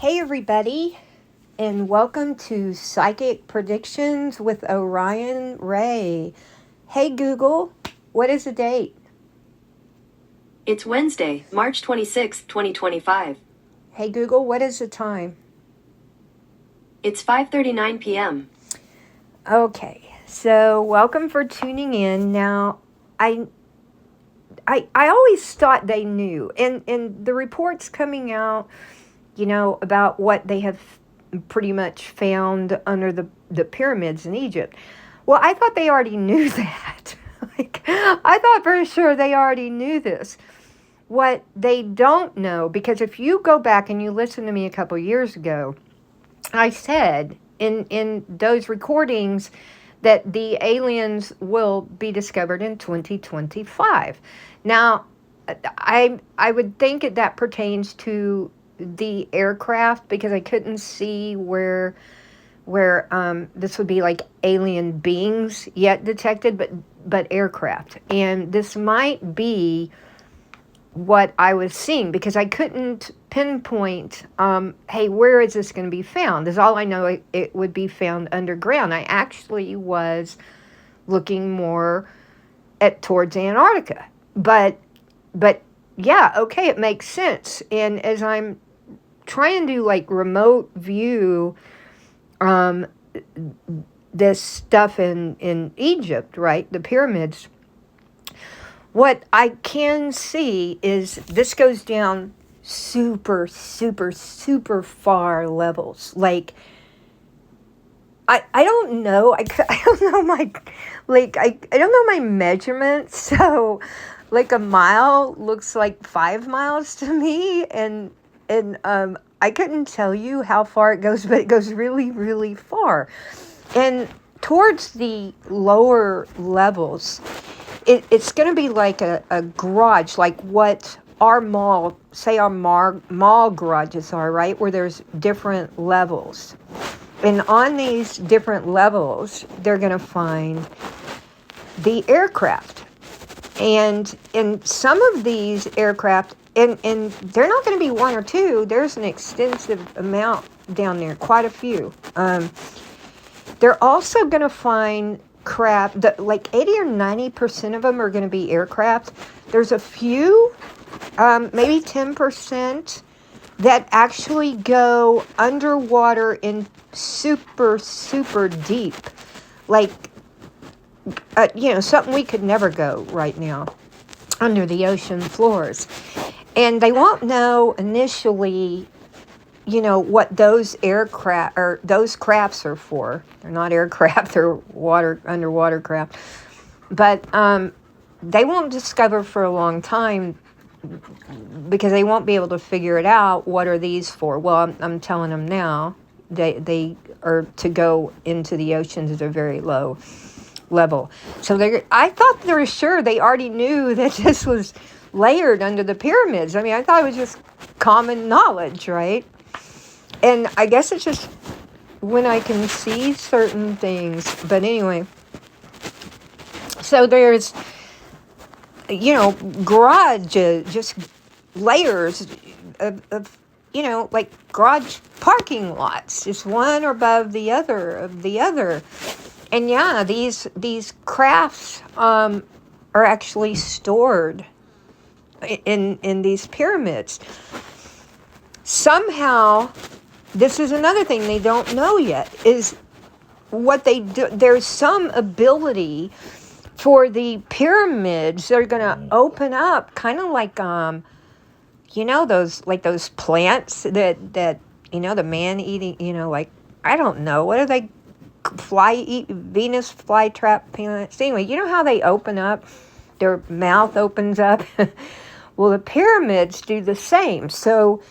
Hey, everybody, and welcome to Psychic Predictions with Orion Ray. Hey, Google, what is the date? It's Wednesday, March 26th, 2025. Hey, Google, what is the time? It's 5:39 p.m. Okay, so welcome for tuning in. Now, I always thought they knew, and the reports coming out, about what they have pretty much found under the pyramids in Egypt. Well, I thought they already knew that. I thought for sure they already knew this. What they don't know, because if you go back and you listen to me a couple years ago, I said in those recordings that the aliens will be discovered in 2025. Now, I would think that pertains to the aircraft, because I couldn't see where this would be like alien beings yet detected, but aircraft. And this might be what I was seeing, because I couldn't pinpoint, hey, where is this going to be found? That's all I know. It would be found underground. I actually was looking more towards Antarctica, but yeah, okay, it makes sense. And as I'm trying to like remote view this stuff in Egypt, right, the pyramids, what I can see is this goes down super, super, super far levels. Like, I don't know. I don't know my, like, I don't know my measurements. So, like, a mile looks like 5 miles to me. And I couldn't tell you how far it goes, but it goes really, really far. And towards the lower levels, it's going to be like a garage, like what our mall, say our mall garages are, right? Where there's different levels. And on these different levels, they're going to find the aircraft. And in some of these aircraft, and they're not going to be one or two, there's an extensive amount down there, quite a few. They're also going to find craft that like 80 or 90% of them are going to be aircraft. There's a few, maybe 10%, that actually go underwater in super, super deep. Like, something we could never go right now, under the ocean floors. And they won't know initially, what those aircraft or those crafts are for. They're not aircraft, they're underwater craft. But they won't discover for a long time, because they won't be able to figure it out. What are these for? Well, I'm telling them now. They are to go into the oceans at a very low level. So I thought they were sure they already knew that this was layered under the pyramids. I mean, I thought it was just common knowledge, right? And I guess it's just when I can see certain things. But anyway, so there's, garage, just layers of like garage parking lots, just one above the other of the other. And yeah, these crafts are actually stored in these pyramids. Somehow, this is another thing they don't know yet, is what they do. There's some ability for the pyramids. They're going to open up, kind of like, those plants that the man eating, like, I don't know, what are they, Venus flytrap plants? Anyway, you know how they open up? Their mouth opens up. Well, the pyramids do the same. So,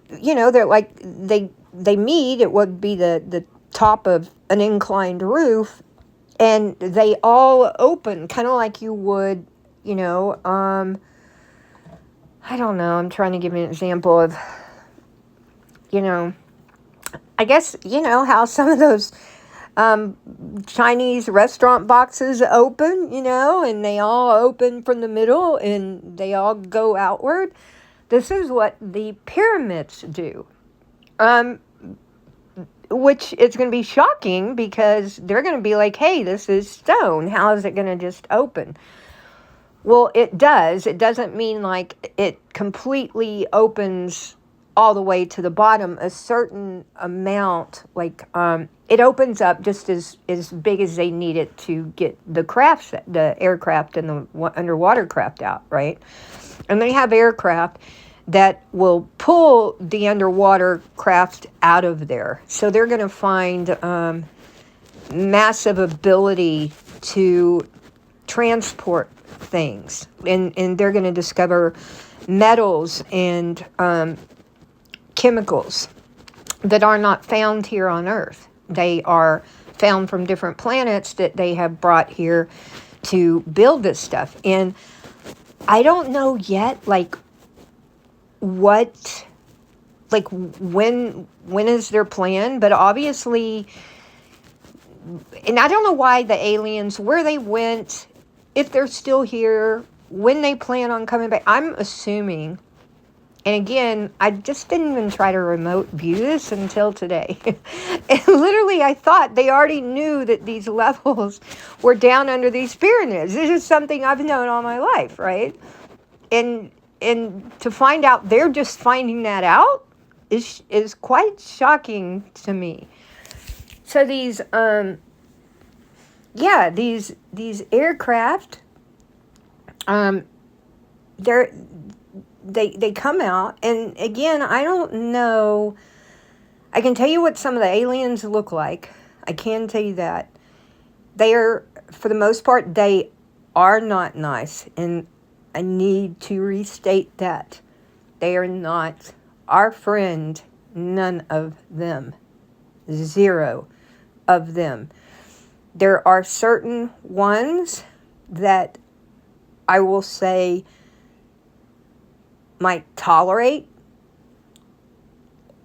they're like, they meet, it would be the top of an inclined roof, and they all open, kind of like you would, I don't know, I'm trying to give you an example of, I guess, how some of those Chinese restaurant boxes open, and they all open from the middle and they all go outward. This is what the pyramids do. Um, which is going to be shocking because they're going to be like, hey, this is stone. How is it going to just open? Well, it does. It doesn't mean like it completely opens all the way to the bottom. A certain amount, like it opens up just as big as they need it to get the aircraft and the underwater craft out, right? And they have aircraft that will pull the underwater craft out of there. So they're going to find massive ability to transport things, and they're going to discover metals and chemicals that are not found here on Earth. They are found from different planets that they have brought here to build this stuff. And I don't know yet, like, what, like, when is their plan? But obviously, and I don't know why the aliens, where they went, if they're still here, when they plan on coming back. I'm assuming, and again, I just didn't even try to remote view this until today. And literally, I thought they already knew that these levels were down under these pyramids. This is something I've known all my life, right? And to find out they're just finding that out is quite shocking to me. So these these aircraft, they come out, and again, I don't know. I can tell you what some of the aliens look like. I can tell you that. They are, for the most part, they are not nice, and I need to restate that. They are not our friend, none of them. Zero of them. There are certain ones that I will say might tolerate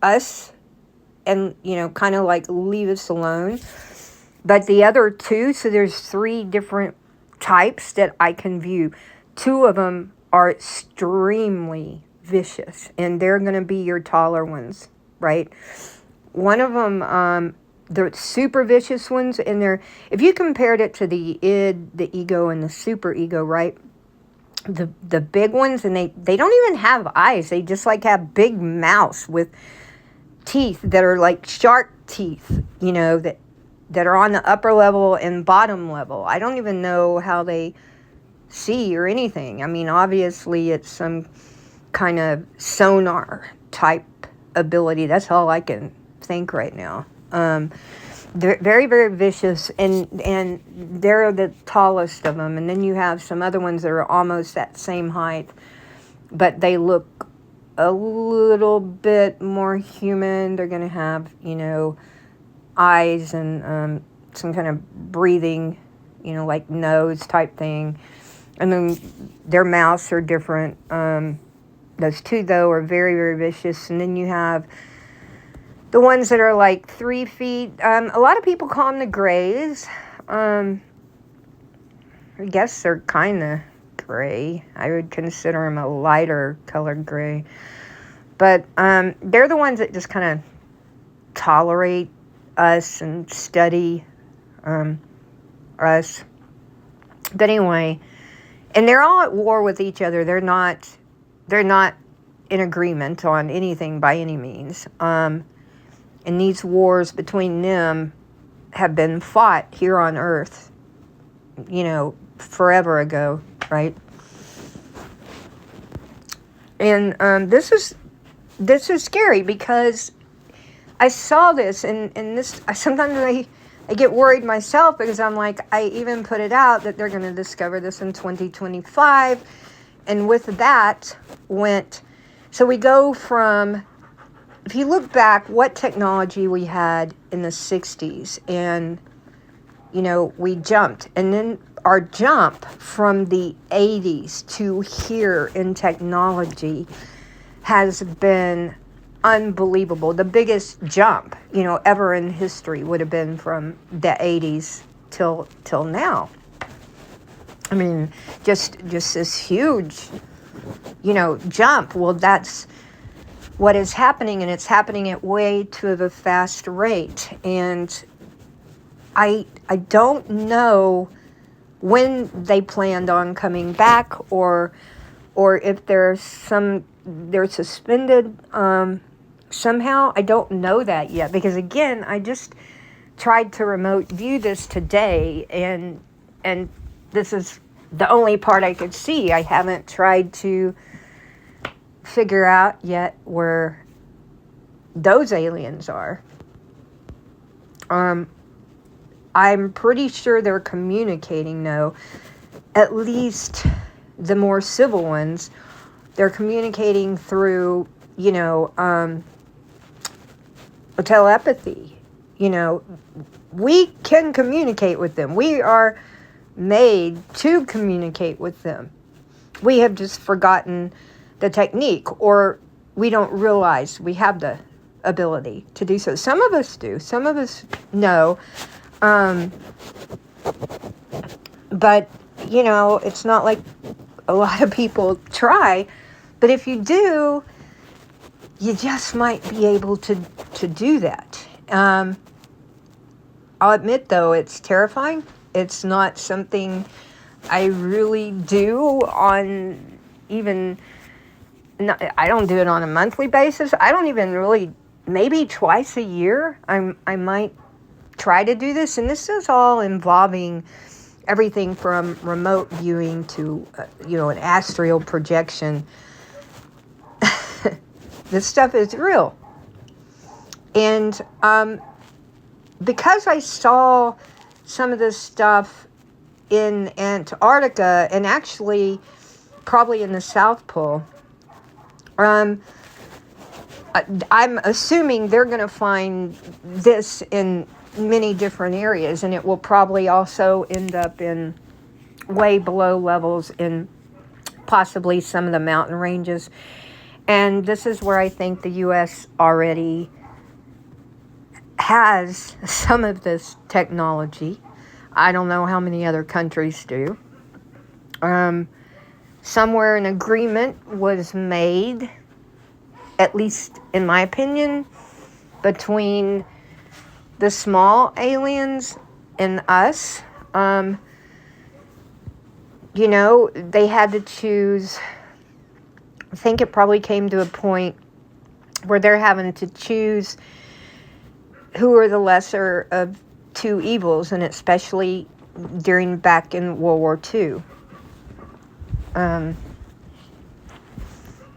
us and, kind of like leave us alone. But the other two, so there's 3 different types that I can view. 2 of them are extremely vicious, and they're going to be your taller ones, right? One of them, the super vicious ones, and if you compared it to the id, the ego, and the super ego, right? The big ones, and they don't even have eyes. They just like have big mouths with teeth that are like shark teeth, that are on the upper level and bottom level. I don't even know how they see or anything. I mean, obviously it's some kind of sonar type ability. That's all I can think right now. They're very, very vicious, and they're the tallest of them. And then you have some other ones that are almost that same height, but they look a little bit more human. They're going to have, eyes and some kind of breathing, like nose type thing. And then their mouths are different. Those 2, though, are very, very vicious. And then you have the ones that are like 3 feet. A lot of people call them the grays. I guess they're kind of gray. I would consider them a lighter colored gray. But they're the ones that just kind of tolerate us and study us. But anyway, and they're all at war with each other. They're not in agreement on anything by any means. And these wars between them have been fought here on Earth, forever ago, right? And this is scary because I saw this, and this, sometimes I get worried myself because I'm like, I even put it out that they're going to discover this in 2025. And with that so we go from, if you look back, what technology we had in the 60s, and, we jumped. And then our jump from the 80s to here in technology has been unbelievable. The biggest jump, ever in history would have been from the 80s till now. I mean, just this huge, jump. Well, what is happening, and it's happening at way too of a fast rate. And I don't know when they planned on coming back, or if they're suspended somehow. I don't know that yet, because again, I just tried to remote view this today, and this is the only part I could see. I haven't tried to figure out yet where those aliens are. I'm pretty sure they're communicating, though. At least the more civil ones, they're communicating through, telepathy. We can communicate with them. We are made to communicate with them. We have just forgotten the technique, or we don't realize we have the ability to do so. Some of us do. Some of us know. But, it's not like a lot of people try. But if you do, you just might be able to do that. I'll admit, though, it's terrifying. It's not something I really do on even... No, I don't do it on a monthly basis. I don't even really... Maybe twice a year, I might try to do this. And this is all involving everything from remote viewing to, an astral projection. This stuff is real. And because I saw some of this stuff in Antarctica, and actually probably in the South Pole, I'm assuming they're going to find this in many different areas, and it will probably also end up in way below levels in possibly some of the mountain ranges. And this is where I think the U.S. already has some of this technology. I don't know how many other countries do. Somewhere an agreement was made, at least in my opinion, between the small aliens and us. They had to choose. I think it probably came to a point where they're having to choose who are the lesser of two evils, and especially back in World War II.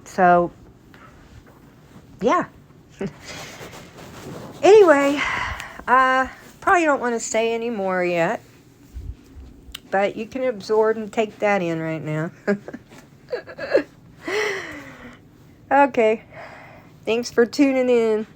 So, yeah. Anyway, probably don't want to say any more yet, but you can absorb and take that in right now. Okay. Thanks for tuning in.